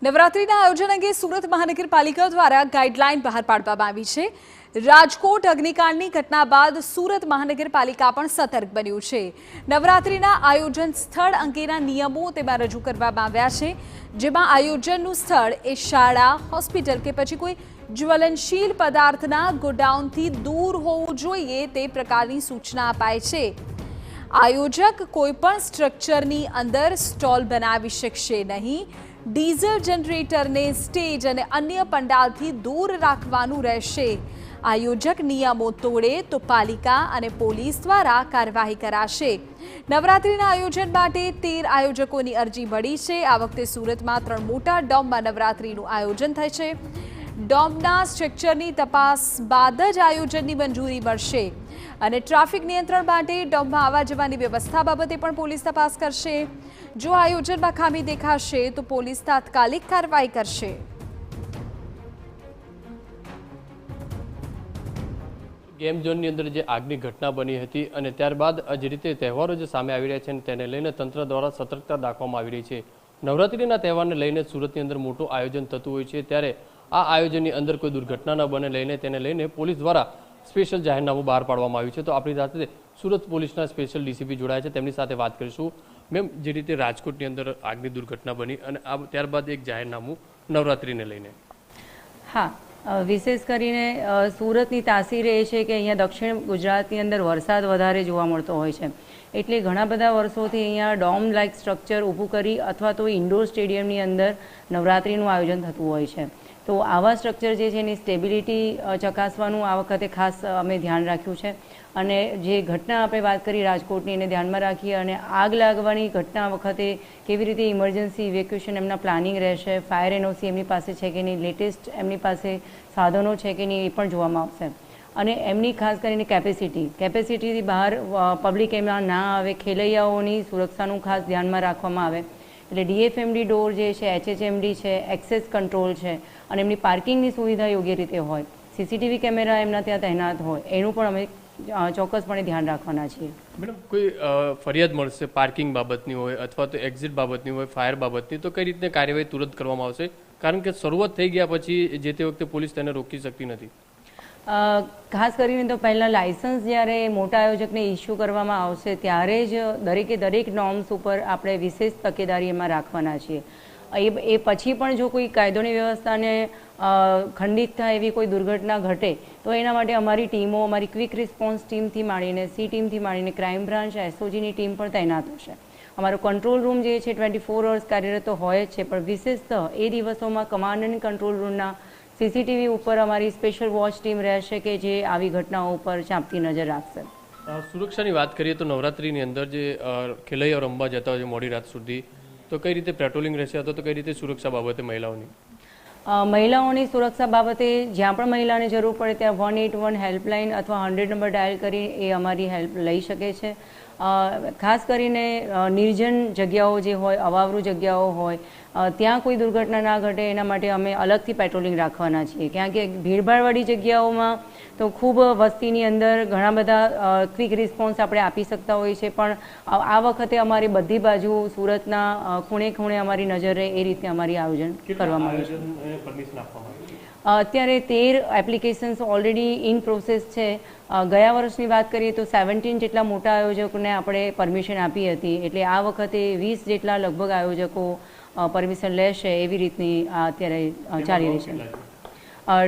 નવરાત્રીના આયોજન અંગે સુરત મહાનગરપાલિકા દ્વારા ગાઈડલાઈન બહાર પાડવામાં આવી છે। રાજકોટ અગ્નિકાંડની ઘટના બાદ સુરત મહાનગરપાલિકા પણ સતર્ક બન્યું છે। નવરાત્રીના આયોજન સ્થળ અંગેના નિયમો તેમાં રજૂ કરવામાં આવ્યા છે, જેમાં આયોજનનું સ્થળ એ શાળા, હોસ્પિટલ કે પછી કોઈ જ્વલનશીલ પદાર્થના ગોડાઉનથી દૂર હોવું જોઈએ તે પ્રકારની સૂચના અપાઈ છે। આયોજક કોઈપણ સ્ટ્રક્ચરની અંદર સ્ટોલ બનાવી શકશે નહીં। ડીઝલ જનરેટરને સ્ટેજ અને અન્ય પંડાલથી દૂર રાખવાનું રહેશે। આયોજક નિયમો તોડે તો પાલિકા અને પોલીસ દ્વારા કાર્યવાહી કરાશે। નવરાત્રીના આયોજન માટે 13 આયોજકોની અરજી મળી છે। આ વખતે સુરતમાં 3 મોટા ડોમમાં નવરાત્રીનું આયોજન થાય છે। ડોમના સ્ટ્રક્ચરની તપાસ બાદ જ આયોજનની મંજૂરી મળશે અને ટ્રાફિક નિયંત્રણ માટે ડોમમાં આવવા જવાની વ્યવસ્થા બાબતે પણ પોલીસ તપાસ કરશે। જો આયોજનમાં ખામી દેખાશે તો પોલીસ તાત્કાલિક કાર્યવાહી કરશે। ગેમ ઝોનની અંદર જે આગની ઘટના બની હતી અને ત્યારબાદ જે રીતે તહેવારો જે સામે આવી રહ્યા છે તેને લઈને તંત્ર દ્વારા સતર્કતા દાખવવામાં આવી રહી છે। નવરાત્રીના તહેવારને લઈને સુરતની અંદર મોટું આયોજન થતું હોય છે, ત્યારે આ આયોજનની અંદર કોઈ દુર્ઘટના ન બને તેને લઈને પોલીસ દ્વારા સ્પેશિયલ જાહેરનામું બહાર પાડવામાં આવ્યું છે। તો આપણી સાથે સુરત પોલીસના સ્પેશિયલ ડીસીપી જોડાયા છે, તેમની સાથે વાત કરીશું। મેમ, જે રીતે રાજકોટની અંદર આગની દુર્ઘટના બની અને ત્યારબાદ એક જાહેરનામું નવરાત્રીને લઈને। હા, વિશેષ કરીને સુરતની તાસીર એ છે કે અહીંયા દક્ષિણ ગુજરાતની અંદર વરસાદ વધારે જોવા મળતો હોય છે, એટલે ઘણા બધા વર્ષોથી અહીંયા ડોમ લાઇક સ્ટ્રક્ચર ઊભું કરી અથવા તો ઇન્ડોર સ્ટેડિયમની અંદર નવરાત્રીનું આયોજન થતું હોય છે। તો આવા સ્ટ્રક્ચર જે છે એની સ્ટેબિલિટી ચકાસવાનું આ વખતે ખાસ અમે ધ્યાન રાખ્યું છે અને જે ઘટના આપણે વાત કરી રાજકોટની એને ધ્યાનમાં રાખી અને આગ લાગવાની ઘટના વખતે કેવી રીતે ઇમરજન્સી ઇવેક્યુએશન એમના પ્લાનિંગ રહેશે, ફાયર એનઓસી એમની પાસે છે કે નહીં, લેટેસ્ટ એમની પાસે સાધનો છે કે નહીં એ પણ જોવામાં આવશે અને એમની ખાસ કરીને કેપેસિટીથી બહાર પબ્લિક એમાં ના આવે, ખેલૈયાઓની સુરક્ષાનું ખાસ ધ્યાનમાં રાખવામાં આવે। એટલે ડીએફએમડી ડોર જે છે, એચએચએમડી છે, એક્સેસ કંટ્રોલ છે અને એમની પાર્કિંગની સુવિધા યોગ્ય રીતે હોય, સીસીટીવી કેમેરા એમના ત્યાં તૈનાત હોય, એનું પણ અમે ચોક્કસપણે ધ્યાન રાખવાના છીએ। મેડમ, કોઈ ફરિયાદ મળશે પાર્કિંગ બાબતની હોય અથવા તો એક્ઝિટ બાબતની હોય, ફાયર બાબતની, તો કઈ રીતે કાર્યવાહી તુરંત કરવામાં આવશે? કારણ કે શરૂઆત થઈ ગયા પછી જે તે વખતે પોલીસ તેને રોકી શકતી નથી। ખાસ કરીને તો પહેલાં લાયસન્સ જ્યારે મોટા આયોજકને ઇસ્યુ કરવામાં આવશે ત્યારે જ દરેક નોર્મ્સ ઉપર આપણે વિશેષ તકેદારી એમાં રાખવાના છીએ। એ પછી પણ જો કોઈ કાયદોની વ્યવસ્થાને ખંડિત થાય એવી કોઈ દુર્ઘટના ઘટે તો એના માટે અમારી ટીમો, અમારી ક્વિક રિસ્પોન્સ ટીમથી માંડીને સી ટીમથી માંડીને ક્રાઇમ બ્રાન્ચ, એસઓજીની ટીમ પણ તૈનાત હશે। અમારો કંટ્રોલ રૂમ જે છે 24 અવર્સ કાર્યરત તો હોય જ છે, પણ વિશેષતઃ એ દિવસોમાં કમાન્ડ એન્ડ કંટ્રોલ રૂમના સીસીટીવી ઉપર અમારી સ્પેશિયલ વોચ ટીમ રહેશે કે જે આવી ઘટનાઓ ઉપર ચાંપતી નજર રાખશે। સુરક્ષાની વાત કરીએ તો નવરાત્રીની અંદર જે ખેલૈયાઓ રમવા જતા હોય છે મોડી રાત સુધી, તો કઈ રીતે પેટ્રોલિંગ રહેશે અથવા તો કઈ રીતે સુરક્ષા બાબતે મહિલાઓની સુરક્ષા બાબતે જ્યાં પણ મહિલાને જરૂર પડે ત્યાં 181 હેલ્પલાઇન અથવા 100 નંબર ડાયલ કરી એ અમારી હેલ્પ લઈ શકે છે। ખાસ કરીને નિર્જન જગ્યાઓ જે હોય, અવાવરૂ જગ્યાઓ હોય, ત્યાં કોઈ દુર્ઘટના ના ઘટે એના માટે અમે અલગથી પેટ્રોલિંગ રાખવાના છીએ। કારણ કે ભીડભાડવાળી જગ્યાઓમાં તો ખૂબ વસ્તીની અંદર ઘણા બધા ક્વિક રિસ્પોન્સ આપણે આપી શકતા હોઈએ છીએ, પણ આ વખતે અમારી બધી બાજુ સુરતના ખૂણે ખૂણે અમારી નજર રહે એ રીતે અમારી આયોજન કરવામાં આવ્યું છે। અત્યારે 13 એપ્લિકેશન્સ ઓલરેડી ઇન પ્રોસેસ છે। ગયા વર્ષની વાત કરીએ તો 17 જેટલા મોટા આયોજકોને આપણે પરમિશન આપી હતી, એટલે આ વખતે 20 જેટલા લગભગ આયોજકો પરમિશન લેશે એવી રીતની અત્યારે ચાલી રહી છે।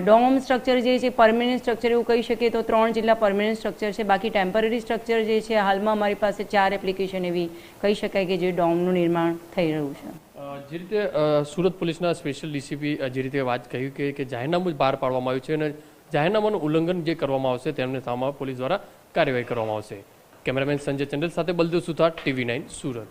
ડોમ સ્ટ્રક્ચર જે છે પરમેનન્ટ સ્ટ્રક્ચર એવું કહી શકીએ તો 3 જેટલા પરમેનન્ટ સ્ટ્રક્ચર છે, બાકી ટેમ્પરરી સ્ટ્રક્ચર જે છે હાલમાં અમારી પાસે 4 એપ્લિકેશન એવી કહી શકાય કે જે ડોમનું નિર્માણ થઈ રહ્યું છે। જે રીતે સુરત પોલીસના સ્પેશિયલ ડીસીપી જે રીતે વાત કહ્યું કે જાહેરનામું બહાર પાડવામાં આવ્યું છે અને જાહેરનામાનું ઉલ્લંઘન જે કરવામાં આવશે તેમને સામે પોલીસ દ્વારા કાર્યવાહી કરવામાં આવશે। કેમેરામેન સંજય ચંડલ સાથે બલદેવ સુથાર, TV9 સુરત।